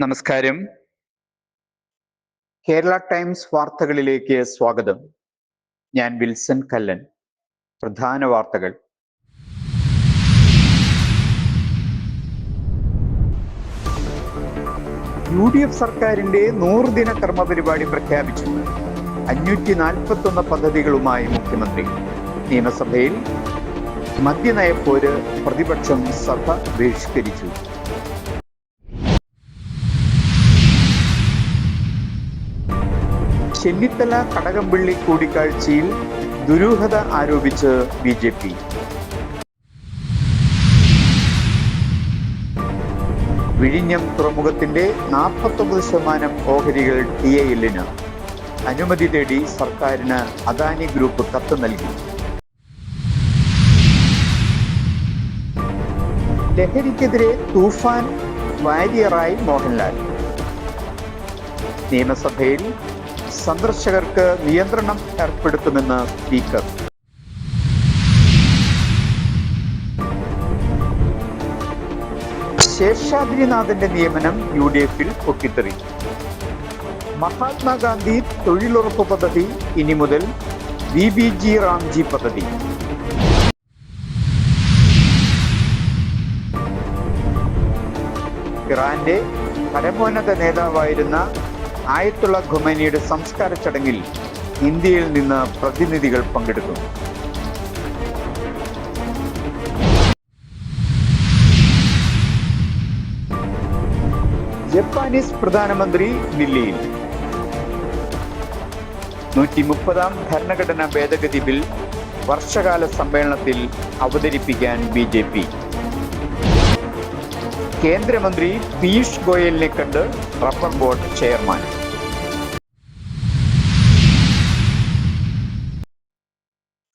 നമസ്കാരം. കേരള ടൈംസ് വാർത്തകളിലേക്ക് സ്വാഗതം. ഞാൻ വിൽസൺ കല്ലൻ. പ്രധാന വാർത്തകൾ. UDF സർക്കാരിന്റെ 100 ദിന കർമ്മ പരിപാടി പ്രഖ്യാപിച്ചു. 541 പദ്ധതികളുമായി മുഖ്യമന്ത്രി. നിയമസഭയിൽ മദ്യനയപ്പോര് പ്രതിപക്ഷം സഭ ബഹിഷ്കരിച്ചു. ചെന്നിത്തല കടകംപള്ളി കൂടിക്കാഴ്ചയിൽ ദുരൂഹത ആരോപിച്ച് BJP. വിഴിഞ്ഞം തുറമുഖത്തിന്റെ 49% ഓഹരികൾ TIL-ന് അനുമതി തേടി സർക്കാരിന് അദാനി ഗ്രൂപ്പ് കത്ത് നൽകി. ലഹരിക്കെതിരെ തൂഫാൻ വാരിയറായി മോഹൻലാൽ. നിയമസഭയിൽ സന്ദർശകർക്ക് നിയന്ത്രണം ഏർപ്പെടുത്തുമെന്ന് സ്പീക്കർ. ശേഷാദ്രിനാഥന്റെ നിയമനം UDF-ൽ പൊട്ടിത്തെറി. മഹാത്മാഗാന്ധി തൊഴിലുറപ്പ് പദ്ധതി ഇനി മുതൽ BBG റാംജി പദ്ധതി. ഇറാന്റെ പരമോന്നത നേതാവായിരുന്ന ആയത്തുള്ള ഖൊമേനിയുടെ സംസ്കാര ചടങ്ങിൽ ഇന്ത്യയിൽ നിന്ന് പ്രതിനിധികൾ പങ്കെടുക്കും. ജപ്പാനീസ് പ്രധാനമന്ത്രി ദില്ലിയിൽ. 130ാം ഭരണഘടനാ ഭേദഗതി ബിൽ വർഷകാല സമ്മേളനത്തിൽ അവതരിപ്പിക്കാൻ BJP. കേന്ദ്രമന്ത്രി പീയൂഷ് ഗോയലിനെ കണ്ട് റബ്ബർ ബോർഡ് ചെയർമാൻ.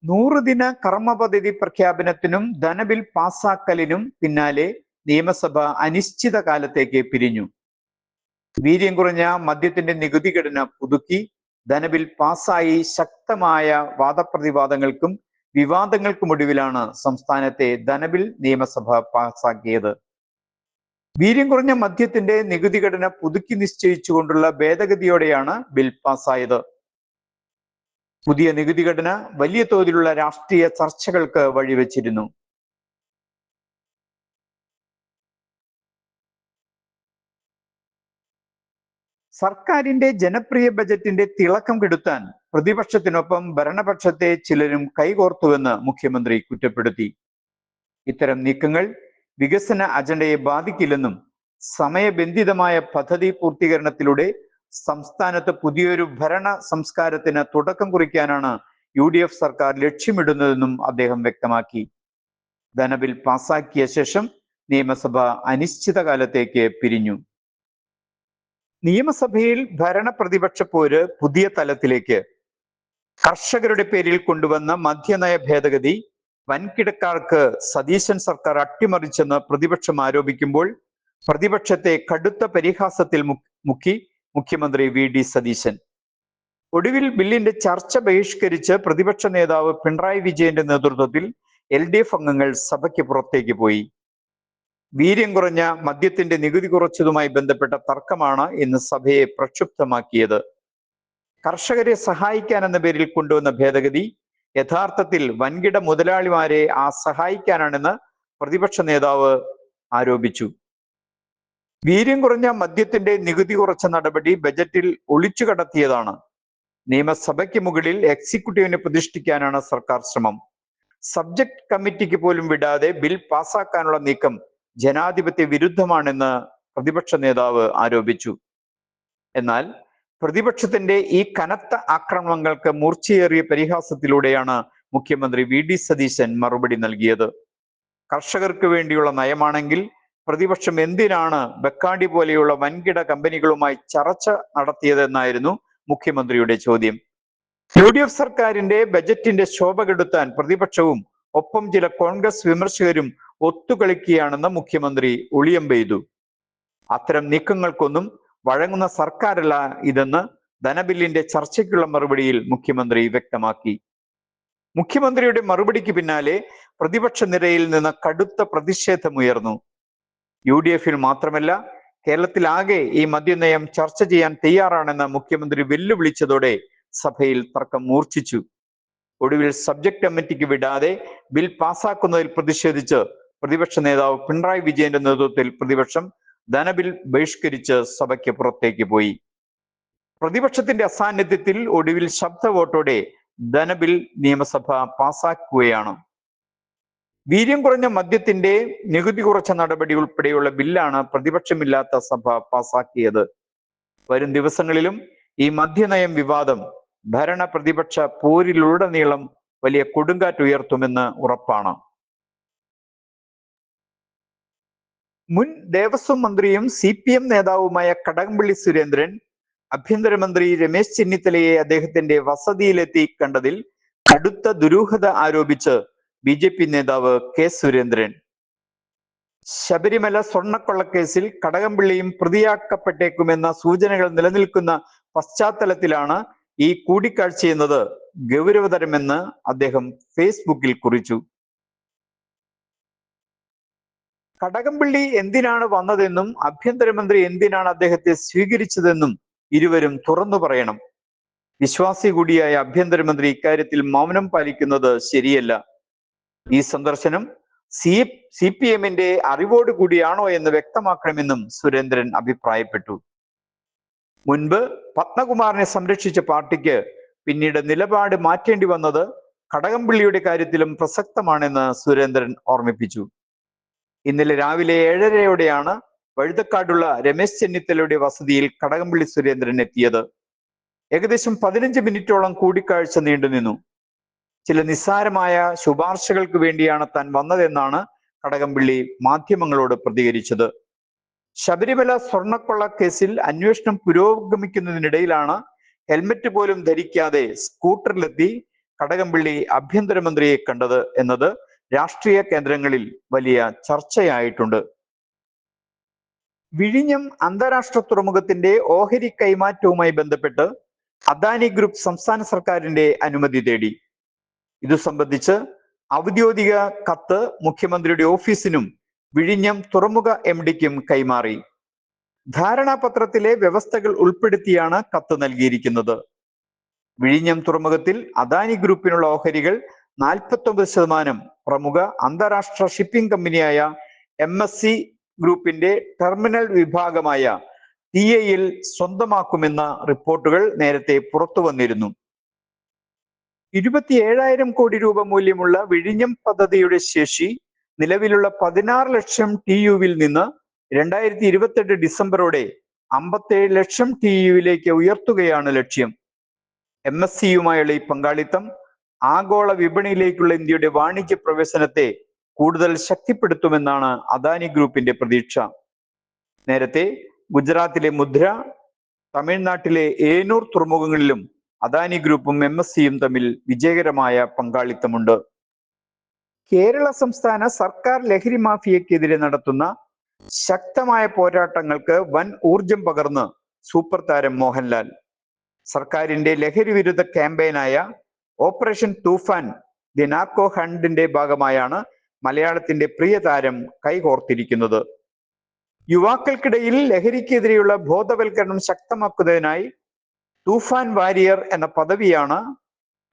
നൂറുദിന കർമ്മ പദ്ധതി പ്രഖ്യാപനത്തിനും ധനബിൽ പാസാക്കലിനും പിന്നാലെ നിയമസഭ അനിശ്ചിത കാലത്തേക്ക് പിരിഞ്ഞു. വീര്യം കുറഞ്ഞ മദ്യത്തിന്റെ നികുതി ഘടന പുതുക്കി ധനബിൽ പാസായി. ശക്തമായ വാദപ്രതിവാദങ്ങൾക്കും വിവാദങ്ങൾക്കുമൊടുവിലാണ് സംസ്ഥാനത്തെ ധനബിൽ നിയമസഭ പാസാക്കിയത്. വീര്യം കുറഞ്ഞ മദ്യത്തിന്റെ നികുതി ഘടന പുതുക്കി നിശ്ചയിച്ചുകൊണ്ടുള്ള ഭേദഗതിയോടെയാണ് ബിൽ പാസ്സായത്. പുതിയ നികുതി ഘടന വലിയ തോതിലുള്ള രാഷ്ട്രീയ ചർച്ചകൾക്ക് വഴിവെച്ചിരുന്നു. സർക്കാരിന്റെ ജനപ്രിയ ബജറ്റിന്റെ തിളക്കം കെടുത്താൻ പ്രതിപക്ഷത്തിനൊപ്പം ഭരണപക്ഷത്തെ ചിലരും കൈകോർത്തുവെന്ന് മുഖ്യമന്ത്രി കുറ്റപ്പെടുത്തി. ഇത്തരം നീക്കങ്ങൾ വികസന അജണ്ടയെ ബാധിക്കില്ലെന്നും സമയബന്ധിതമായ പദ്ധതി പൂർത്തീകരണത്തിലൂടെ സംസ്ഥാനത്ത് പുതിയൊരു ഭരണ സംസ്കാരത്തിന് തുടക്കം കുറിക്കാനാണ് UDF സർക്കാർ ലക്ഷ്യമിടുന്നതെന്നും അദ്ദേഹം വ്യക്തമാക്കി. ധനബിൽ പാസാക്കിയ ശേഷം നിയമസഭ അനിശ്ചിതകാലത്തേക്ക് പിരിഞ്ഞു. നിയമസഭയിൽ ഭരണ പ്രതിപക്ഷ പോര് പുതിയ തലത്തിലേക്ക്. കർഷകരുടെ പേരിൽ കൊണ്ടുവന്ന മദ്യനയ ഭേദഗതി വൻകിടക്കാർക്ക് സതീശൻ സർക്കാർ അട്ടിമറിച്ചെന്ന് പ്രതിപക്ഷം ആരോപിക്കുമ്പോൾ പ്രതിപക്ഷത്തെ കടുത്ത പരിഹാസത്തിൽ മുക്കി മുഖ്യമന്ത്രി VD സതീശൻ. ഒടുവിൽ ബില്ലിന്റെ ചർച്ച ബഹിഷ്കരിച്ച് പ്രതിപക്ഷ നേതാവ് പിണറായി വിജയന്റെ നേതൃത്വത്തിൽ LDF അംഗങ്ങൾ സഭയ്ക്ക് പുറത്തേക്ക് പോയി. വീര്യം കുറഞ്ഞ മദ്യത്തിന്റെ നികുതി കുറച്ചതുമായി ബന്ധപ്പെട്ട തർക്കമാണ് ഇന്ന് സഭയെ പ്രക്ഷുബ്ധമാക്കിയത്. കർഷകരെ സഹായിക്കാനെന്ന പേരിൽ കൊണ്ടുവന്ന ഭേദഗതി യഥാർത്ഥത്തിൽ വൻകിട മുതലാളിമാരെ സഹായിക്കാനാണെന്ന് പ്രതിപക്ഷ നേതാവ് ആരോപിച്ചു. വീര്യം കുറഞ്ഞ മദ്യത്തിന്റെ നികുതി കുറച്ച നടപടി ബജറ്റിൽ ഒളിച്ചു കടത്തിയതാണ്. നിയമസഭയ്ക്ക് മുകളിൽ എക്സിക്യൂട്ടീവിനെ പ്രതിഷ്ഠിക്കാനാണ് സർക്കാർ ശ്രമം. സബ്ജക്ട് കമ്മിറ്റിക്ക് പോലും വിടാതെ ബിൽ പാസാക്കാനുള്ള നീക്കം ജനാധിപത്യ വിരുദ്ധമാണെന്ന് പ്രതിപക്ഷ നേതാവ് ആരോപിച്ചു. എന്നാൽ പ്രതിപക്ഷത്തിന്റെ ഈ കനത്ത ആക്രമണങ്ങൾക്ക് മൂർച്ചയേറിയ പരിഹാസത്തിലൂടെയാണ് മുഖ്യമന്ത്രി VD സതീശൻ മറുപടി നൽകിയത്. കർഷകർക്ക് വേണ്ടിയുള്ള നയമാണെങ്കിൽ പ്രതിപക്ഷം എന്തിനാണ് ബക്കാണ്ടി പോലെയുള്ള വൻകിട കമ്പനികളുമായി ചർച്ച നടത്തിയതെന്നായിരുന്നു മുഖ്യമന്ത്രിയുടെ ചോദ്യം. UDF സർക്കാരിന്റെ ബജറ്റിന്റെ ശോഭ കെടുത്താൻ പ്രതിപക്ഷവും ഒപ്പം ചില കോൺഗ്രസ് വിമർശകരും ഒത്തുകളിക്കുകയാണെന്ന് മുഖ്യമന്ത്രി ഒളിയമ്പെയ്തു. അത്തരം നീക്കങ്ങൾക്കൊന്നും വഴങ്ങുന്ന സർക്കാരല്ല ഇതെന്ന് ധനബില്ലിന്റെ ചർച്ചയ്ക്കുള്ള മറുപടിയിൽ മുഖ്യമന്ത്രി വ്യക്തമാക്കി. മുഖ്യമന്ത്രിയുടെ മറുപടിക്ക് പിന്നാലെ പ്രതിപക്ഷ നിരയിൽ നിന്ന് കടുത്ത പ്രതിഷേധമുയർന്നു. UDF-ൽ മാത്രമല്ല കേരളത്തിലാകെ ഈ മദ്യനയം ചർച്ച ചെയ്യാൻ തയ്യാറാണെന്ന് മുഖ്യമന്ത്രി വെല്ലുവിളിച്ചതോടെ സഭയിൽ തർക്കം മൂർച്ഛിച്ചു. ഒടുവിൽ സബ്ജക്ട് കമ്മിറ്റിക്ക് വിടാതെ ബിൽ പാസാക്കുന്നതിൽ പ്രതിഷേധിച്ച് പ്രതിപക്ഷ നേതാവ് പിണറായി വിജയന്റെ നേതൃത്വത്തിൽ പ്രതിപക്ഷം ധനബിൽ ബഹിഷ്കരിച്ച് സഭയ്ക്ക് പുറത്തേക്ക് പോയി. പ്രതിപക്ഷത്തിന്റെ അസാന്നിധ്യത്തിൽ ഒടുവിൽ ശബ്ദ വോട്ടോടെ ധനബിൽ നിയമസഭ പാസാക്കുകയാണ്. വീര്യം കുറഞ്ഞ മദ്യത്തിന്റെ നികുതി കുറച്ച നടപടി ഉൾപ്പെടെയുള്ള ബില്ലാണ് പ്രതിപക്ഷമില്ലാത്ത സഭ പാസാക്കിയത്. വരും ദിവസങ്ങളിലും ഈ മദ്യനയം വിവാദം ഭരണ പ്രതിപക്ഷ പോരിലുടനീളം വലിയ കൊടുങ്കാറ്റ് ഉയർത്തുമെന്ന് ഉറപ്പാണ്. മുൻ ദേവസ്വം മന്ത്രിയും CPM നേതാവുമായ കടകംപള്ളി സുരേന്ദ്രൻ ആഭ്യന്തരമന്ത്രി രമേശ് ചെന്നിത്തലയെ അദ്ദേഹത്തിന്റെ വസതിയിലെത്തി കണ്ടതിൽ കടുത്ത ദുരൂഹത ആരോപിച്ച് BJP നേതാവ് K. സുരേന്ദ്രൻ. ശബരിമല സ്വർണ്ണക്കൊള്ളക്കേസിൽ കടകംപള്ളിയും പ്രതിയാക്കപ്പെട്ടേക്കുമെന്ന സൂചനകൾ നിലനിൽക്കുന്ന പശ്ചാത്തലത്തിലാണ് ഈ കൂടിക്കാഴ്ചയെന്നത് ഗൗരവതരമെന്ന് അദ്ദേഹം ഫേസ്ബുക്കിൽ കുറിച്ചു. കടകംപള്ളി എന്തിനാണ് വന്നതെന്നും ആഭ്യന്തരമന്ത്രി എന്തിനാണ് അദ്ദേഹത്തെ സ്വീകരിച്ചതെന്നും ഇരുവരും തുറന്നു പറയണം. വിശ്വാസി കൂടിയായ ആഭ്യന്തരമന്ത്രി ഇക്കാര്യത്തിൽ മൗനം പാലിക്കുന്നത് ശരിയല്ല. ഈ സന്ദർശനം CPMന്റെ അറിവോട് കൂടിയാണോ എന്ന് വ്യക്തമാക്കണമെന്നും സുരേന്ദ്രൻ അഭിപ്രായപ്പെട്ടു. മുൻപ് പത്മകുമാറിനെ സംരക്ഷിച്ച പാർട്ടിക്ക് പിന്നീട് നിലപാട് മാറ്റേണ്ടി വന്നത് കടകംപള്ളിയുടെ കാര്യത്തിലും പ്രസക്തമാണെന്ന് സുരേന്ദ്രൻ ഓർമ്മിപ്പിച്ചു. ഇന്നലെ രാവിലെ 7:30യോടെയാണ് വഴുതക്കാടുള്ള രമേശ് ചെന്നിത്തലയുടെ വസതിയിൽ കടകംപള്ളി സുരേന്ദ്രൻ എത്തിയത്. ഏകദേശം 15 മിനിറ്റോളം കൂടിക്കാഴ്ച നീണ്ടുനിന്നു. ചില നിസ്സാരമായ ശുപാർശകൾക്ക് വേണ്ടിയാണ് താൻ വന്നതെന്നാണ് കടകംപള്ളി മാധ്യമങ്ങളോട് പ്രതികരിച്ചത്. ശബരിമല സ്വർണ്ണക്കൊള്ള കേസിൽ അന്വേഷണം പുരോഗമിക്കുന്നതിനിടയിലാണ് ഹെൽമറ്റ് പോലും ധരിക്കാതെ സ്കൂട്ടറിലെത്തി കടകംപള്ളി ആഭ്യന്തരമന്ത്രിയെ കണ്ടത് എന്നത് രാഷ്ട്രീയ കേന്ദ്രങ്ങളിൽ വലിയ ചർച്ചയായിട്ടുണ്ട്. വിഴിഞ്ഞം അന്താരാഷ്ട്ര തുറമുഖത്തിന്റെ ഓഹരി കൈമാറ്റവുമായി ബന്ധപ്പെട്ട് അദാനി ഗ്രൂപ്പ് സംസ്ഥാന സർക്കാരിന്റെ അനുമതി തേടി. ഇതു സംബന്ധിച്ച് ഔദ്യോഗിക കത്ത് മുഖ്യമന്ത്രിയുടെ ഓഫീസിനും വിഴിഞ്ഞം തുറമുഖ MDക്കും കൈമാറി. ധാരണാപത്രത്തിലെ വ്യവസ്ഥകൾ ഉൾപ്പെടുത്തിയാണ് കത്ത് നൽകിയിരിക്കുന്നത്. വിഴിഞ്ഞം തുറമുഖത്തിൽ അദാനി ഗ്രൂപ്പിനുള്ള ഓഹരികൾ 49% പ്രമുഖ അന്താരാഷ്ട്ര ഷിപ്പിംഗ് കമ്പനിയായ MSC ഗ്രൂപ്പിന്റെ ടെർമിനൽ വിഭാഗമായ TIL സ്വന്തമാക്കുമെന്ന റിപ്പോർട്ടുകൾ നേരത്തെ പുറത്തു വന്നിരുന്നു. 27,000 കോടി രൂപ മൂല്യമുള്ള വിഴിഞ്ഞം പദ്ധതിയുടെ ശേഷി നിലവിലുള്ള 16 ലക്ഷം TUവിൽ നിന്ന് 2028 ഡിസംബറോടെ 57 ലക്ഷം TUവിലേക്ക് ഉയർത്തുകയാണ് ലക്ഷ്യം. MSCയുമായുള്ള ഈ പങ്കാളിത്തം ആഗോള വിപണിയിലേക്കുള്ള ഇന്ത്യയുടെ വാണിജ്യ പ്രവേശനത്തെ കൂടുതൽ ശക്തിപ്പെടുത്തുമെന്നാണ് അദാനി ഗ്രൂപ്പിന്റെ പ്രതീക്ഷ. നേരത്തെ ഗുജറാത്തിലെ മുദ്ര, തമിഴ്നാട്ടിലെ ഏനൂർ തുറമുഖങ്ങളിലും അദാനി ഗ്രൂപ്പും MSCയും തമ്മിൽ വിജയകരമായ പങ്കാളിത്തമുണ്ട്. കേരള സംസ്ഥാന സർക്കാർ ലഹരി മാഫിയക്കെതിരെ നടത്തുന്ന ശക്തമായ പോരാട്ടങ്ങൾക്ക് വൻ ഊർജം പകർന്ന് സൂപ്പർ താരം മോഹൻലാൽ. സർക്കാരിന്റെ ലഹരി വിരുദ്ധ ക്യാമ്പയിനായ ഓപ്പറേഷൻ തൂഫാൻ ദി നാർക്കോ ഹണ്ടിന്റെ ഭാഗമായാണ് മലയാളത്തിന്റെ പ്രിയ താരം കൈകോർത്തിരിക്കുന്നത്. യുവാക്കൾക്കിടയിൽ ലഹരിക്കെതിരെയുള്ള ബോധവൽക്കരണം ശക്തമാക്കുന്നതിനായി തൂഫാൻ വാരിയർ എന്ന പദവിയാണ്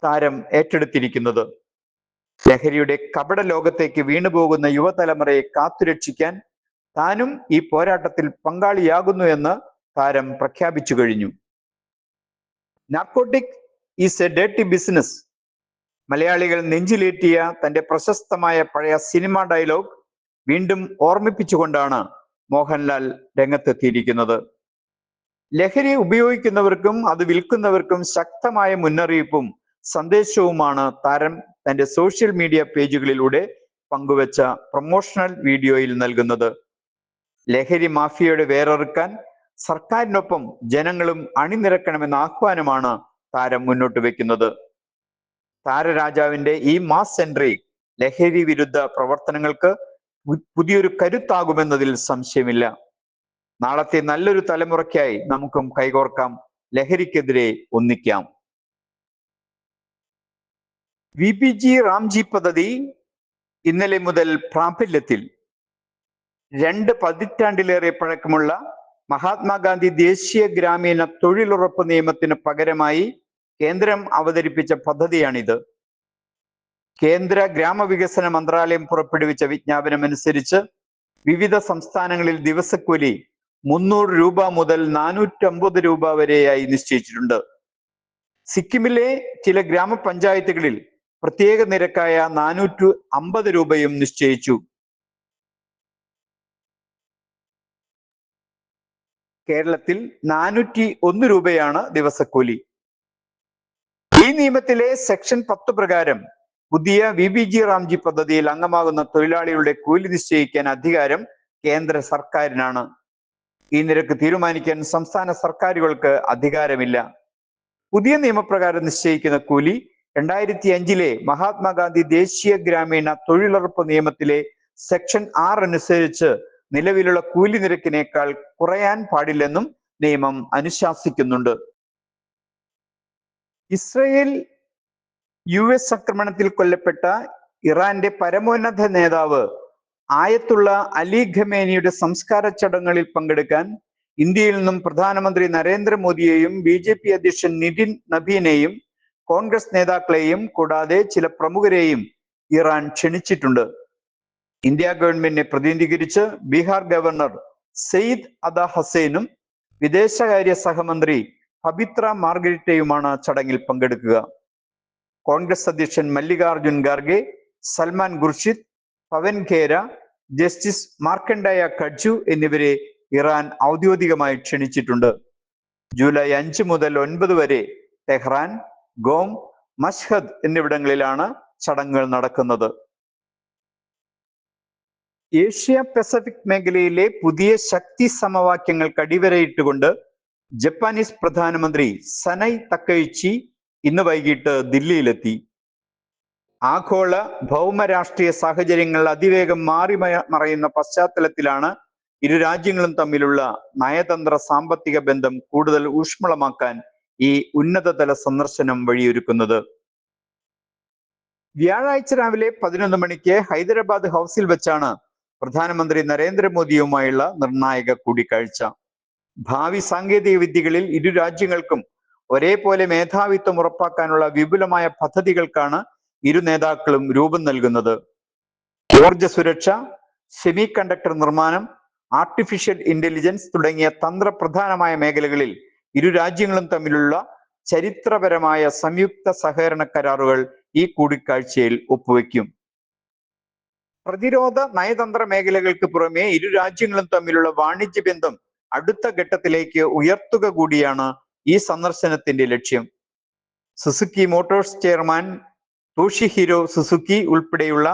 താരം ഏറ്റെടുത്തിരിക്കുന്നത്. ലഹരിയുടെ കപട ലോകത്തേക്ക് വീണുപോകുന്ന യുവതലമുറയെ കാത്തുരക്ഷിക്കാൻ താനും ഈ പോരാട്ടത്തിൽ പങ്കാളിയാകുന്നു എന്ന് താരം പ്രഖ്യാപിച്ചു കഴിഞ്ഞു. Narcotic is A dirty business. മലയാളികൾ നെഞ്ചിലേറ്റിയ തന്റെ പ്രശസ്തമായ പഴയ സിനിമ ഡയലോഗ് വീണ്ടും ഓർമ്മിപ്പിച്ചുകൊണ്ടാണ് മോഹൻലാൽ രംഗത്തെത്തിയിരിക്കുന്നത്. ലഹരി ഉപയോഗിക്കുന്നവർക്കും അത് വിൽക്കുന്നവർക്കും ശക്തമായ മുന്നറിയിപ്പും സന്ദേശവുമാണ് താരം തന്റെ സോഷ്യൽ മീഡിയ പേജുകളിലൂടെ പങ്കുവച്ച പ്രൊമോഷണൽ വീഡിയോയിൽ നൽകുന്നത്. ലഹരി മാഫിയയുടെ വേരറുക്കാൻ സർക്കാരിനൊപ്പം ജനങ്ങളും അണിനിരക്കണമെന്ന ആഹ്വാനമാണ് താരം മുന്നോട്ട് വെക്കുന്നത്. താരരാജാവിന്റെ ഈ മാസ് എൻട്രി ലഹരി വിരുദ്ധ പ്രവർത്തനങ്ങൾക്ക് പുതിയൊരു കരുത്താകുമെന്നതിൽ സംശയമില്ല. നാളത്തെ നല്ലൊരു തലമുറയ്ക്കായി നമുക്കും കൈകോർക്കാം, ലഹരിക്കെതിരെ ഒന്നിക്കാം. VBG റാംജി പദ്ധതി ഇന്നലെ മുതൽ പ്രാബല്യത്തിൽ. 2 പതിറ്റാണ്ടിലേറെ പഴക്കമുള്ള മഹാത്മാഗാന്ധി ദേശീയ ഗ്രാമീണ തൊഴിലുറപ്പ് നിയമത്തിന് പകരമായി കേന്ദ്രം അവതരിപ്പിച്ച പദ്ധതിയാണിത്. കേന്ദ്ര ഗ്രാമവികസന മന്ത്രാലയം പുറപ്പെടുവിച്ച വിജ്ഞാപനമനുസരിച്ച് വിവിധ സംസ്ഥാനങ്ങളിൽ ദിവസക്കൂലി 300 രൂപ മുതൽ 450 രൂപ വരെയായി നിശ്ചയിച്ചിട്ടുണ്ട്. സിക്കിമിലെ ചില ഗ്രാമപഞ്ചായത്തുകളിൽ പ്രത്യേക നിരക്കായ 450 രൂപയും നിശ്ചയിച്ചു. കേരളത്തിൽ 401 രൂപയാണ് ദിവസക്കൂലി. ഈ നിയമത്തിലെ സെക്ഷൻ 10 പ്രകാരം പുതിയ VBG റാംജി പദ്ധതിയിൽ അംഗമാകുന്ന തൊഴിലാളികളുടെ കൂലി നിശ്ചയിക്കാൻ അധികാരം കേന്ദ്ര സർക്കാരിനാണ്. ഈ നിരക്ക് തീരുമാനിക്കാൻ സംസ്ഥാന സർക്കാരുകൾക്ക് അധികാരമില്ല. പുതിയ നിയമപ്രകാരം നിശ്ചയിക്കുന്ന കൂലി 2005 മഹാത്മാഗാന്ധി ദേശീയ ഗ്രാമീണ തൊഴിലുറപ്പ് നിയമത്തിലെ സെക്ഷൻ 6 അനുസരിച്ച് നിലവിലുള്ള കൂലി നിരക്കിനേക്കാൾ കുറയാൻ പാടില്ലെന്നും നിയമം അനുശാസിക്കുന്നുണ്ട്. ഇസ്രയേൽ US ആക്രമണത്തിൽ കൊല്ലപ്പെട്ട ഇറാന്റെ പരമോന്നത നേതാവ് ആയത്തുള്ള അലി ഖമേനിയുടെ സംസ്കാര ചടങ്ങുകളിൽ പങ്കെടുക്കാൻ ഇന്ത്യയിൽ നിന്നും പ്രധാനമന്ത്രി നരേന്ദ്രമോദിയെയും BJP അധ്യക്ഷൻ നിതിൻ നബീനെയും കോൺഗ്രസ് നേതാക്കളെയും കൂടാതെ ചില പ്രമുഖരെയും ഇറാൻ ക്ഷണിച്ചിട്ടുണ്ട്. ഇന്ത്യ ഗവൺമെന്റിനെ പ്രതിനിധീകരിച്ച് ബീഹാർ ഗവർണർ സെയ്ദ് അദ ഹസൈനും വിദേശകാര്യ സഹമന്ത്രി പബിത്ര മാർഗരിറ്റയുമാണ് ചടങ്ങിൽ പങ്കെടുക്കുക. കോൺഗ്രസ് അധ്യക്ഷൻ മല്ലികാർജുൻ ഖാർഗെ, സൽമാൻ ഖുർഷിദ്, പവൻ ഖേര, ജസ്റ്റിസ് മാർക്കണ്ഡേയ കഡ്ജു എന്നിവരെ ഇറാൻ ഔദ്യോഗികമായി ക്ഷണിച്ചിട്ടുണ്ട്. ജൂലൈ 5 മുതൽ 9 വരെ ടെഹ്റാൻ, ഗോം, മഷ്ഹദ് എന്നിവിടങ്ങളിലാണ് ചടങ്ങുകൾ നടക്കുന്നത്. ഏഷ്യ പസഫിക് മേഖലയിലെ പുതിയ ശക്തി സമവാക്യങ്ങൾക്ക് അടിവരയിട്ടുകൊണ്ട് ജപ്പാനീസ് പ്രധാനമന്ത്രി സനൈ തക്കയിച്ചി ഇന്ന് വൈകിട്ട് ദില്ലിയിലെത്തി. ആഗോള ഭൗമരാഷ്ട്രീയ സാഹചര്യങ്ങൾ അതിവേഗം മറയുന്ന പശ്ചാത്തലത്തിലാണ് ഇരു രാജ്യങ്ങളും തമ്മിലുള്ള നയതന്ത്ര സാമ്പത്തിക ബന്ധം കൂടുതൽ ഊഷ്മളമാക്കാൻ ഈ ഉന്നതതല സന്ദർശനം വഴിയൊരുക്കുന്നത്. വ്യാഴാഴ്ച രാവിലെ 11 മണിക്ക് ഹൈദരാബാദ് ഹൗസിൽ വെച്ചാണ് പ്രധാനമന്ത്രി നരേന്ദ്രമോദിയുമായുള്ള നിർണായക കൂടിക്കാഴ്ച. ഭാവി സാങ്കേതിക വിദ്യകളിൽ ഇരു രാജ്യങ്ങൾക്കും ഒരേപോലെ മേധാവിത്വം ഉറപ്പാക്കാനുള്ള വിപുലമായ പദ്ധതികൾക്കാണ് ഇരു നേതാക്കളും രൂപം നൽകുന്നത്. ഊർജ സുരക്ഷ, സെമി കണ്ടക്ടർ നിർമ്മാണം, ആർട്ടിഫിഷ്യൽ ഇന്റലിജൻസ് തുടങ്ങിയ തന്ത്രപ്രധാനമായ മേഖലകളിൽ ഇരു രാജ്യങ്ങളും തമ്മിലുള്ള ചരിത്രപരമായ സംയുക്ത സഹകരണ കരാറുകൾ ഈ കൂടിക്കാഴ്ചയിൽ ഒപ്പുവെക്കും. പ്രതിരോധ നയതന്ത്ര മേഖലകൾക്ക് പുറമെ ഇരു രാജ്യങ്ങളും തമ്മിലുള്ള വാണിജ്യ ബന്ധം അടുത്ത ഘട്ടത്തിലേക്ക് ഉയർത്തുക കൂടിയാണ് ഈ സന്ദർശനത്തിന്റെ ലക്ഷ്യം. Suzuki Motors chairman Toshihiro Suzuki ഉൾപ്പെടെയുള്ള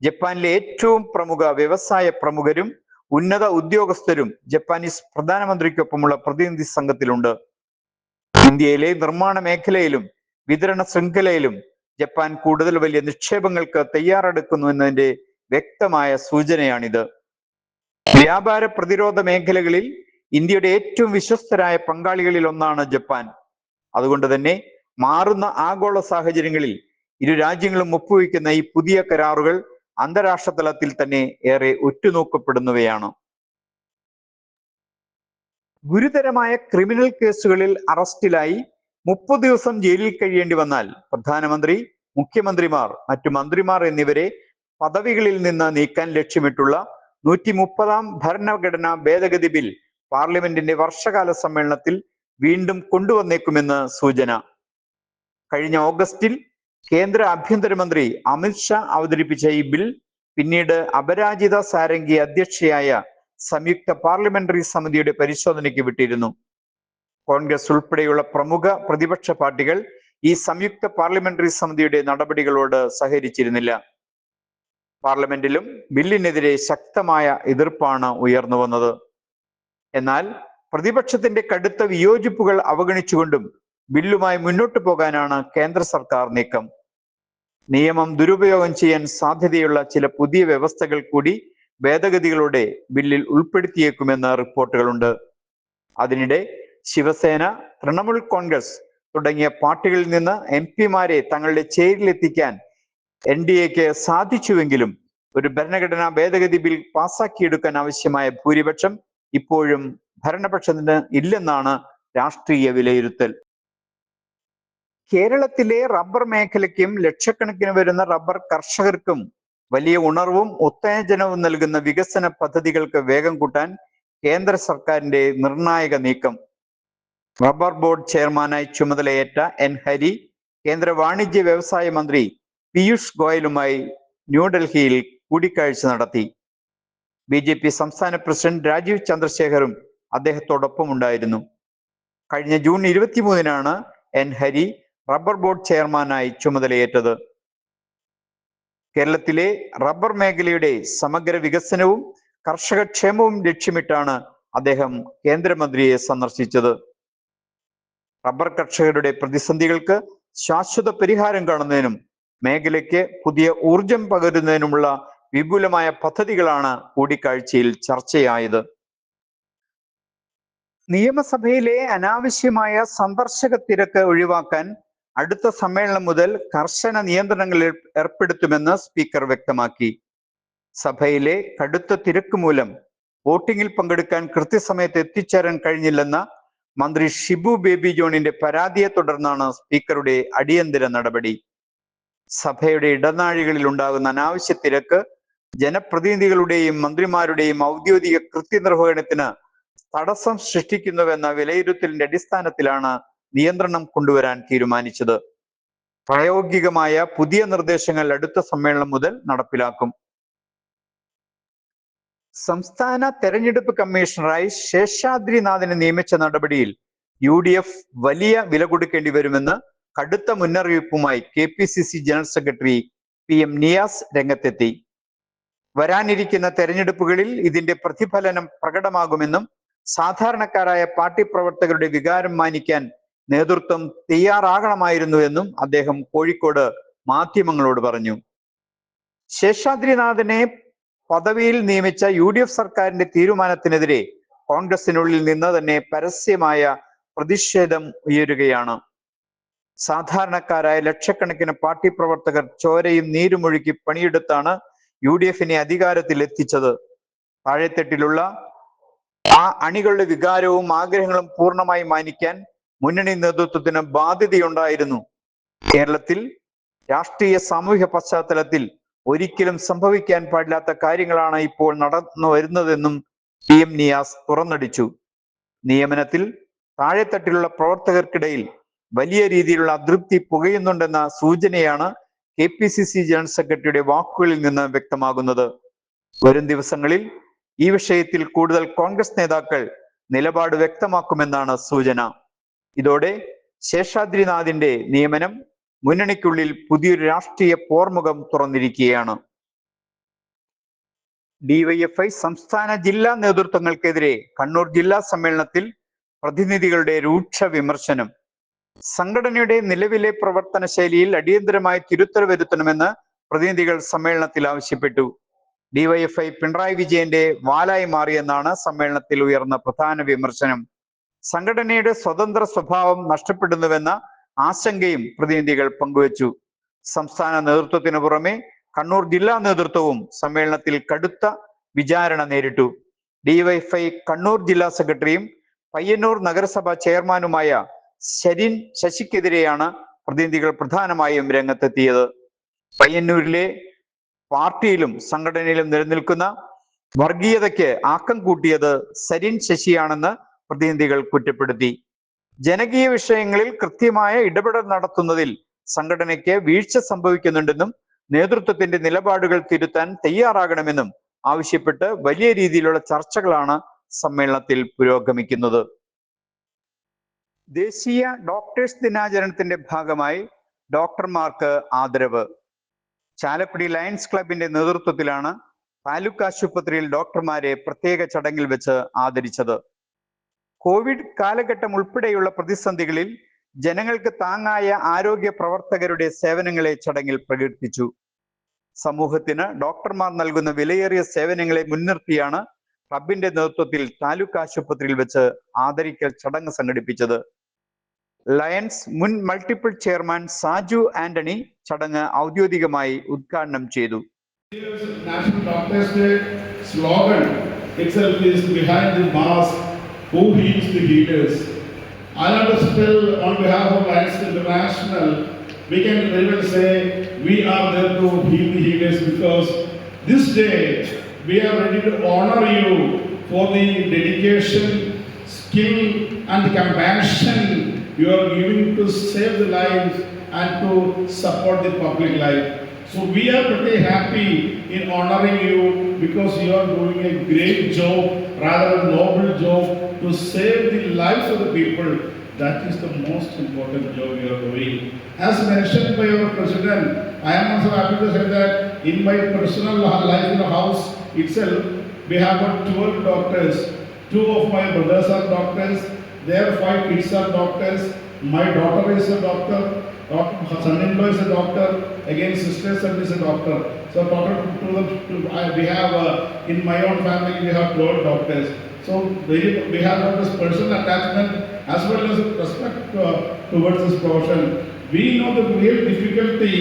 ജപ്പാനിലെ ഏറ്റവും പ്രമുഖ വ്യവസായ പ്രമുഖരും ഉന്നത ഉദ്യോഗസ്ഥരും ജപ്പാനീസ് പ്രധാനമന്ത്രിക്കൊപ്പമുള്ള പ്രതിനിധി സംഘത്തിലുണ്ട്. ഇന്ത്യയിലെ നിർമ്മാണ മേഖലയിലും വിതരണ ശൃംഖലയിലും ജപ്പാൻ കൂടുതൽ വലിയ നിക്ഷേപങ്ങൾക്ക് തയ്യാറെടുക്കുന്നു എന്നതിന്റെ വ്യക്തമായ സൂചനയാണിത്. വ്യാപാര പ്രതിരോധ മേഖലകളിൽ ഇന്ത്യയുടെ ഏറ്റവും വിശ്വസ്തരായ പങ്കാളികളിൽ ഒന്നാണ് ജപ്പാൻ. അതുകൊണ്ട് തന്നെ മാറുന്ന ആഗോള സാഹചര്യങ്ങളിൽ ഇരു രാജ്യങ്ങളും ഒപ്പുവെക്കുന്ന ഈ പുതിയ കരാറുകൾ അന്താരാഷ്ട്ര തലത്തിൽ തന്നെ ഏറെ ഉറ്റുനോക്കപ്പെടുന്നവയാണ്. ഗുരുതരമായ ക്രിമിനൽ കേസുകളിൽ അറസ്റ്റിലായി 30 ദിവസം ജയിലിൽ കഴിയേണ്ടി വന്നാൽ പ്രധാനമന്ത്രി, മുഖ്യമന്ത്രിമാർ, മറ്റു മന്ത്രിമാർ എന്നിവരെ പദവികളിൽ നിന്ന് നീക്കാൻ ലക്ഷ്യമിട്ടുള്ള 130ാം ഭരണഘടനാ ഭേദഗതി ബിൽ പാർലമെന്റിന്റെ വർഷകാല സമ്മേളനത്തിൽ വീണ്ടും കൊണ്ടുവന്നേക്കുമെന്ന് സൂചന. കഴിഞ്ഞ ഓഗസ്റ്റിൽ കേന്ദ്ര ആഭ്യന്തരമന്ത്രി അമിത്ഷാ അവതരിപ്പിച്ച ഈ ബിൽ പിന്നീട് അപരാജിത സാരംഗി അധ്യക്ഷയായ സംയുക്ത പാർലമെന്ററി സമിതിയുടെ പരിശോധനയ്ക്ക് വിട്ടിരുന്നു. കോൺഗ്രസ് ഉൾപ്പെടെയുള്ള പ്രമുഖ പ്രതിപക്ഷ പാർട്ടികൾ ഈ സംയുക്ത പാർലമെന്ററി സമിതിയുടെ നടപടികളോട് സഹകരിച്ചിരുന്നില്ല. പാർലമെന്റിലും ബില്ലിനെതിരെ ശക്തമായ എതിർപ്പാണ് ഉയർന്നു വന്നത്. എന്നാൽ പ്രതിപക്ഷത്തിന്റെ കടുത്ത വിയോജിപ്പുകൾ അവഗണിച്ചുകൊണ്ടും ബില്ലുമായി മുന്നോട്ടു പോകാനാണ് കേന്ദ്ര സർക്കാർ നീക്കം. നിയമം ദുരുപയോഗം ചെയ്യാൻ സാധ്യതയുള്ള ചില പുതിയ വ്യവസ്ഥകൾ കൂടി ഭേദഗതികളോടെ ബില്ലിൽ ഉൾപ്പെടുത്തിയേക്കുമെന്ന് റിപ്പോർട്ടുകളുണ്ട്. അതിനിടെ ശിവസേന, തൃണമൂൽ കോൺഗ്രസ് തുടങ്ങിയ പാർട്ടികളിൽ നിന്ന് MP-മാരെ തങ്ങളുടെ ചേരിയിലെത്തിക്കാൻ NDAക്ക് സാധിച്ചുവെങ്കിലും ഒരു ഭരണഘടനാ ഭേദഗതി ബിൽ പാസാക്കിയെടുക്കാൻ ആവശ്യമായ ഭൂരിപക്ഷം ഇപ്പോഴും ഭരണപക്ഷത്തിന് ഇല്ലെന്നാണ് രാഷ്ട്രീയ വിലയിരുത്തൽ. കേരളത്തിലെ റബ്ബർ മേഖലയ്ക്കും ലക്ഷക്കണക്കിന് വരുന്ന റബ്ബർ കർഷകർക്കും വലിയ ഉണർവും ഉത്തേജനവും നൽകുന്ന വികസന പദ്ധതികൾക്ക് വേഗം കൂട്ടാൻ കേന്ദ്ര സർക്കാരിന്റെ നിർണായക നീക്കം. റബ്ബർ ബോർഡ് ചെയർമാനായി ചുമതലയേറ്റ എൻ ഹരി കേന്ദ്ര വാണിജ്യ വ്യവസായ മന്ത്രി പീയൂഷ് ഗോയലുമായി ന്യൂഡൽഹിയിൽ കൂടിക്കാഴ്ച നടത്തി. BJP സംസ്ഥാന പ്രസിഡന്റ് രാജീവ് ചന്ദ്രശേഖറും അദ്ദേഹത്തോടൊപ്പം ഉണ്ടായിരുന്നു. കഴിഞ്ഞ ജൂൺ 23-നാണ് എൻ ഹരി റബ്ബർ ബോർഡ് ചെയർമാനായി ചുമതലയേറ്റത്. കേരളത്തിലെ റബ്ബർ മേഖലയുടെ സമഗ്ര വികസനവും കർഷകക്ഷേമവും ലക്ഷ്യമിട്ടാണ് അദ്ദേഹം കേന്ദ്രമന്ത്രിയെ സന്ദർശിച്ചത്. റബ്ബർ കർഷകരുടെ പ്രതിസന്ധികൾക്ക് ശാശ്വത പരിഹാരം കാണുന്നതിനും മേഖലയ്ക്ക് പുതിയ ഊർജം പകരുന്നതിനുമുള്ള വിപുലമായ പദ്ധതികളാണ് കൂടിക്കാഴ്ചയിൽ ചർച്ചയായത്. നിയമസഭയിലെ അനാവശ്യമായ സന്ദർശക തിരക്ക് ഒഴിവാക്കാൻ അടുത്ത സമ്മേളനം മുതൽ കർശന നിയന്ത്രണങ്ങൾ ഏർപ്പെടുത്തുമെന്ന് സ്പീക്കർ വ്യക്തമാക്കി. സഭയിലെ കടുത്ത തിരക്ക് മൂലം വോട്ടിംഗിൽ പങ്കെടുക്കാൻ കൃത്യസമയത്ത് എത്തിച്ചേരാൻ കഴിഞ്ഞില്ലെന്ന മന്ത്രി ഷിബു ബേബി ജോണിന്റെ പരാതിയെ തുടർന്നാണ് സ്പീക്കറുടെ അടിയന്തര നടപടി. സഭയുടെ ഇടനാഴികളിൽ ഉണ്ടാകുന്ന അനാവശ്യ തിരക്ക് ജനപ്രതിനിധികളുടെയും മന്ത്രിമാരുടെയും ഔദ്യോഗിക കൃത്യനിർവഹണത്തിന് തടസ്സം സൃഷ്ടിക്കുന്നുവെന്ന വിലയിരുത്തലിന്റെ അടിസ്ഥാനത്തിലാണ് നിയന്ത്രണം കൊണ്ടുവരാൻ തീരുമാനിച്ചത്. പ്രായോഗികമായ പുതിയ നിർദ്ദേശങ്ങൾ അടുത്ത സമ്മേളനം മുതൽ നടപ്പിലാക്കും. സംസ്ഥാന തെരഞ്ഞെടുപ്പ് കമ്മീഷണറായി ശേഷാദ്രിനാഥിനെ നിയമിച്ച നടപടിയിൽ UDF വലിയ വില കൊടുക്കേണ്ടി വരുമെന്ന് കടുത്ത മുന്നറിയിപ്പുമായി KPCC general secretary PM Niyas രംഗത്തെത്തി. വരാനിരിക്കുന്ന തെരഞ്ഞെടുപ്പുകളിൽ ഇതിന്റെ പ്രതിഫലനം പ്രകടമാകുമെന്നും സാധാരണക്കാരായ പാർട്ടി പ്രവർത്തകരുടെ വികാരം മാനിക്കാൻ നേതൃത്വം തയ്യാറാകണമായിരുന്നുവെന്നും അദ്ദേഹം കോഴിക്കോട് മാധ്യമങ്ങളോട് പറഞ്ഞു. ശേഷാദ്രിനാഥിനെ പദവിയിൽ നിയമിച്ച UDF സർക്കാരിന്റെ തീരുമാനത്തിനെതിരെ കോൺഗ്രസിനുള്ളിൽ നിന്ന് തന്നെ പരസ്യമായ പ്രതിഷേധം ഉയരുകയാണ്. സാധാരണക്കാരായ ലക്ഷക്കണക്കിന് പാർട്ടി പ്രവർത്തകർ ചോരയും നീരുമൊഴുക്കി പണിയെടുത്താണ് UDFനെ അധികാരത്തിൽ എത്തിച്ചത്. താഴെത്തട്ടിലുള്ള ആ അണികളുടെ വികാരവും ആഗ്രഹങ്ങളും പൂർണ്ണമായി മാനിക്കാൻ മുന്നണി നേതൃത്വത്തിന് ബാധ്യതയുണ്ടായിരുന്നു. കേരളത്തിൽ രാഷ്ട്രീയ സാമൂഹ്യ പശ്ചാത്തലത്തിൽ ഒരിക്കലും സംഭവിക്കാൻ പാടില്ലാത്ത കാര്യങ്ങളാണ് ഇപ്പോൾ നടന്നു വരുന്നതെന്നും PM നിയാസ് തുറന്നടിച്ചു. നിയമനത്തിൽ താഴെത്തട്ടിലുള്ള പ്രവർത്തകർക്കിടയിൽ വലിയ രീതിയിലുള്ള അതൃപ്തി പുകയുന്നുണ്ടെന്ന സൂചനയാണ് KPCC ജനറൽ സെക്രട്ടറിയുടെ വാക്കുകളിൽ നിന്ന് വ്യക്തമാകുന്നത്. വരും ദിവസങ്ങളിൽ ഈ വിഷയത്തിൽ കൂടുതൽ കോൺഗ്രസ് നേതാക്കൾ നിലപാട് വ്യക്തമാക്കുമെന്നാണ് സൂചന. ഇതോടെ ശേഷാദ്രിനാഥിന്റെ നിയമനം മുന്നണിക്കുള്ളിൽ പുതിയൊരു രാഷ്ട്രീയ പോർമുഖം തുറന്നിരിക്കുകയാണ്. DYFI സംസ്ഥാന ജില്ലാ നേതൃത്വങ്ങൾക്കെതിരെ കണ്ണൂർ ജില്ലാ സമ്മേളനത്തിൽ പ്രതിനിധികളുടെ രൂക്ഷ വിമർശനം. സംഘടനയുടെ നിലവിലെ പ്രവർത്തന ശൈലിയിൽ അടിയന്തരമായി തിരുത്തൽ വരുത്തണമെന്ന് പ്രതിനിധികൾ സമ്മേളനത്തിൽ ആവശ്യപ്പെട്ടു. DYFI പിണറായി വിജയന്റെ വാലായി മാറിയെന്നാണ് സമ്മേളനത്തിൽ ഉയർന്ന പ്രധാന വിമർശനം. സംഘടനയുടെ സ്വതന്ത്ര സ്വഭാവം നഷ്ടപ്പെടുന്നുവെന്ന ആശങ്കയും പ്രതിനിധികൾ പങ്കുവച്ചു. സംസ്ഥാന നേതൃത്വത്തിന് പുറമെ കണ്ണൂർ ജില്ലാ നേതൃത്വവും സമ്മേളനത്തിൽ കടുത്ത വിചാരണ നേരിട്ടു. DYFI കണ്ണൂർ ജില്ലാ സെക്രട്ടറിയും പയ്യന്നൂർ നഗരസഭ ചെയർമാനുമായ ശശിക്കെതിരെയാണ് പ്രതിനിധികൾ പ്രധാനമായും രംഗത്തെത്തിയത്. പയ്യന്നൂരിലെ പാർട്ടിയിലും സംഘടനയിലും നിലനിൽക്കുന്ന വർഗീയതയ്ക്ക് ആക്കം കൂട്ടിയത് ശശിയാണെന്ന് പ്രതിനിധികൾ കുറ്റപ്പെടുത്തി. ജനകീയ വിഷയങ്ങളിൽ കൃത്യമായ ഇടപെടൽ നടത്തുന്നതിൽ സംഘടനയ്ക്ക് വീഴ്ച സംഭവിക്കുന്നുണ്ടെന്നും നേതൃത്വത്തിന്റെ നിലപാടുകൾ തിരുത്താൻ തയ്യാറാകണമെന്നും ആവശ്യപ്പെട്ട് വലിയ രീതിയിലുള്ള ചർച്ചകളാണ് സമ്മേളനത്തിൽ പുരോഗമിക്കുന്നത്. ദേശീയ ഡോക്ടേഴ്സ് ദിനാചരണത്തിന്റെ ഭാഗമായി ഡോക്ടർമാർക്ക് ആദരവ്. ചാലക്കുടി ലയൺസ് ക്ലബിന്റെ നേതൃത്വത്തിലാണ് താലൂക്ക് ആശുപത്രിയിൽ ഡോക്ടർമാരെ പ്രത്യേക ചടങ്ങിൽ വെച്ച് ആദരിച്ചത്. കോവിഡ് കാലഘട്ടം ഉൾപ്പെടെയുള്ള പ്രതിസന്ധികളിൽ ജനങ്ങൾക്ക് താങ്ങായ ആരോഗ്യ പ്രവർത്തകരുടെ സേവനങ്ങളെ ചടങ്ങിൽ പ്രകീർത്തിച്ചു. സമൂഹത്തിന് ഡോക്ടർമാർ നൽകുന്ന വിലയേറിയ സേവനങ്ങളെ മുൻനിർത്തിയാണ് ക്ലബിന്റെ നേതൃത്വത്തിൽ താലൂക്ക് ആശുപത്രിയിൽ വെച്ച് ആദരിക്കൽ ചടങ്ങ് സംഘടിപ്പിച്ചത്. ലയൺസ് മുൻ മൾട്ടിപ്പിൾ ചെയർമാൻ സാജു ആന്റണി ചടങ്ങ് ഔദ്യോഗികമായി ഉദ്ഘാടനം ചെയ്തു. National Doctors Day slogan itself is behind the mask who heals the healers. I want to tell on behalf of Lions International, we can very well say we are there to heal the healers, because this day we are ready to honor you for the dedication, skill and compassion you are giving to save the lives and to support the public life. So we are pretty happy in honoring you, because you are doing a great job, rather a noble job, to save the lives of the people. That is the most important job you are doing. As mentioned by our president, I am also happy to say that in my personal life in the house itself, we have got 12 doctors. 2 of my brothers are doctors. Their 5 kids are doctors. My daughter is a doctor. Her son-in-law is a doctor. Again, sister's son is a doctor. So, we have in my own family we have 12 doctors. So, we have got this personal attachment as well as respect towards this profession. We know the real difficulty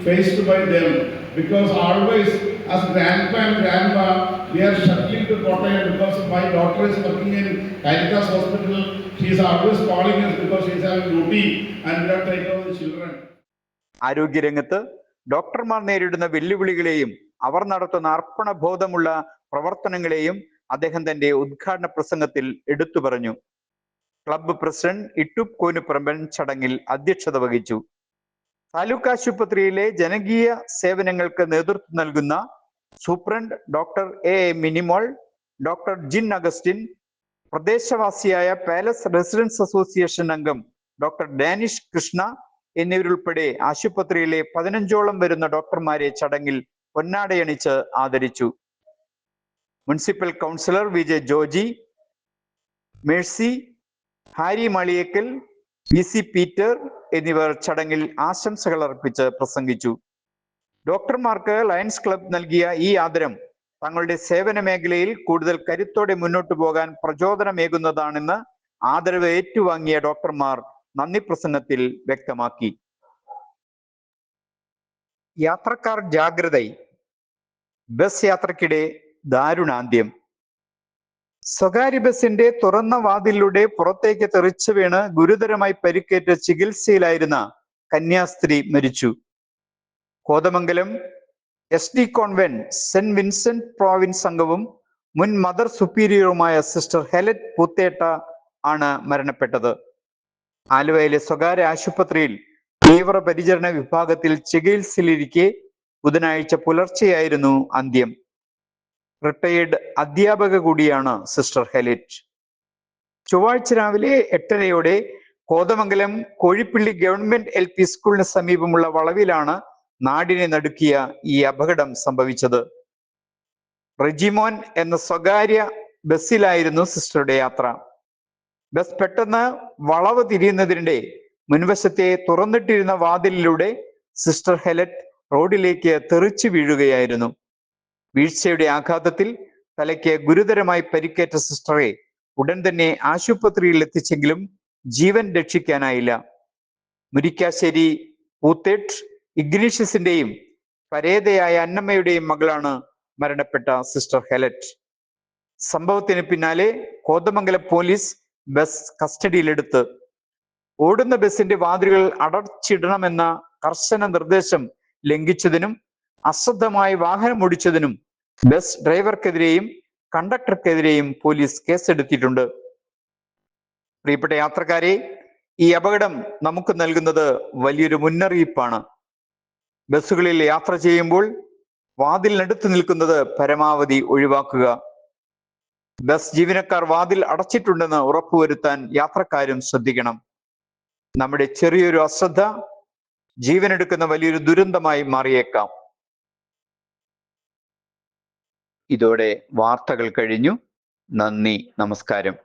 faced by them, because always as grandpa and grandma, we are struggling to Kottayam, because my daughter is working in Caritas Hospital. She is always calling us because she is having duty and we are taking care of the children. ആരോഗ്യരംഗത്ത് ഡോക്ടർമാർ നേരിടുന്ന വെല്ലുവിളികളെയും അവർ നടത്തുന്ന അർപ്പണബോധമുള്ള പ്രവർത്തനങ്ങളെയും അദ്ദേഹം തന്റെ ഉദ്ഘാടന പ്രസംഗത്തിൽ എടുത്തു പറഞ്ഞു. ക്ലബ്ബ് പ്രസിഡന്റ് ഇട്ടൂപ്പ് കോനുപറമ്പൻ ചടങ്ങിൽ അധ്യക്ഷത വഹിച്ചു. താലൂക്ക് ആശുപത്രിയിലെ ജനകീയ സേവനങ്ങൾക്ക് നേതൃത്വം നൽകുന്ന സൂപ്രണ്ട് doctor A Minimol, doctor Jin Augustine, പ്രദേശവാസിയായ പാലസ് റെസിഡൻസ് അസോസിയേഷൻ അംഗം ഡോക്ടർ ഡാനിഷ് കൃഷ്ണ എന്നിവരുൾപ്പെടെ ആശുപത്രിയിലെ 15ഓളം വരുന്ന ഡോക്ടർമാരെ ചടങ്ങിൽ പൊന്നാടയണിച്ച് ആദരിച്ചു. Municipal councillor V J Joji, Mercy, Hari Maliyekkal, V C Peter എന്നിവർ ചടങ്ങിൽ ആശംസകൾ അർപ്പിച്ച് പ്രസംഗിച്ചു. ഡോക്ടർമാർക്ക് ലയൺസ് ക്ലബ് നൽകിയ ഈ ആദരം തങ്ങളുടെ സേവന മേഖലയിൽ കൂടുതൽ കരുത്തോടെ മുന്നോട്ടു പോകാൻ പ്രചോദനമേകുന്നതാണെന്ന് ആദരവ് ഏറ്റുവാങ്ങിയ ഡോക്ടർമാർ നന്ദി പ്രസംഗത്തിൽ വ്യക്തമാക്കി. യാത്രക്കാർ ജാഗ്രത. ബസ് യാത്രക്കിടെ ദാരുണാന്ത്യം. സ്വകാര്യ ബസിന്റെ തുറന്ന വാതിലിലൂടെ പുറത്തേക്ക് തെറിച്ചു വീണ് ഗുരുതരമായി പരിക്കേറ്റ് ചികിത്സയിലായിരുന്ന കന്യാസ്ത്രീ മരിച്ചു. Kothamangalam SD convent saint Vincent province അംഗവും മുൻ മദർ സുപ്പീരിയറുമായ സിസ്റ്റർ ഹെലറ്റ് പൂത്തേട്ട ആണ് മരണപ്പെട്ടത്. ആലുവയിലെ സ്വകാര്യ ആശുപത്രിയിൽ തീവ്രപരിചരണ വിഭാഗത്തിൽ ചികിത്സയിലിരിക്കെ ബുധനാഴ്ച പുലർച്ചെയായിരുന്നു അന്ത്യം. റിട്ടയേർഡ് അധ്യാപക കൂടിയാണ് സിസ്റ്റർ ഹെലറ്റ്. ചൊവ്വാഴ്ച രാവിലെ 8:30 കോതമംഗലം കോഴിപ്പള്ളി ഗവൺമെന്റ് LP സ്കൂളിന് സമീപമുള്ള വളവിലാണ് നാടിനെ നടുക്കിയ ഈ അപകടം സംഭവിച്ചത്. റെജിമോൻ എന്ന സ്വകാര്യ ബസ്സിലായിരുന്നു സിസ്റ്ററുടെ യാത്ര. ബസ് പെട്ടെന്ന് വളവ് തിരിയുന്നതിനിടെ മുൻവശത്തെ തുറന്നിട്ടിരുന്ന വാതിലിലൂടെ സിസ്റ്റർ ഹെലറ്റ് റോഡിലേക്ക് തെറിച്ചു വീഴുകയായിരുന്നു. വീഴ്ചയുടെ ആഘാതത്തിൽ തലയ്ക്ക് ഗുരുതരമായി പരിക്കേറ്റ സിസ്റ്ററെ ഉടൻ തന്നെ ആശുപത്രിയിൽ എത്തിച്ചെങ്കിലും ജീവൻ രക്ഷിക്കാനായില്ല. മുരിക്കാശ്ശേരി പൂത്തേട്ട് ഇഗ്നീഷ്യസിന്റെയും പരേതയായ അന്നമ്മയുടെയും മകളാണ് മരണപ്പെട്ട സിസ്റ്റർ ഹെലറ്റ്. സംഭവത്തിന് പിന്നാലെ കോതമംഗലം പോലീസ് ബസ് കസ്റ്റഡിയിലെടുത്ത് ഓടുന്ന ബസിന്റെ വാതിലുകൾ അടച്ചിടണമെന്ന കർശന നിർദ്ദേശം ലംഘിച്ചതിനും അശ്രദ്ധമായി വാഹനം ഓടിച്ചതിനും ബസ് ഡ്രൈവർക്കെതിരെയും കണ്ടക്ടർക്കെതിരെയും പോലീസ് കേസെടുത്തിട്ടുണ്ട്. പ്രിയപ്പെട്ട യാത്രക്കാരെ, ഈ അപകടം നമുക്ക് നൽകുന്നത് വലിയൊരു മുന്നറിയിപ്പാണ്. ബസ്സുകളിൽ യാത്ര ചെയ്യുമ്പോൾ വാതിലിനടുത്ത് നിൽക്കുന്നത് പരമാവധി ഒഴിവാക്കുക. ബസ് ജീവനക്കാർ വാതിൽ അടച്ചിട്ടുണ്ടെന്ന് ഉറപ്പുവരുത്താൻ യാത്രക്കാരും ശ്രദ്ധിക്കണം. നമ്മുടെ ചെറിയൊരു അശ്രദ്ധ ജീവനെടുക്കുന്ന വലിയൊരു ദുരന്തമായി മാറിയേക്കാം. ഇതോടെ വാർത്തകൾ കഴിഞ്ഞു. നന്ദി, നമസ്കാരം.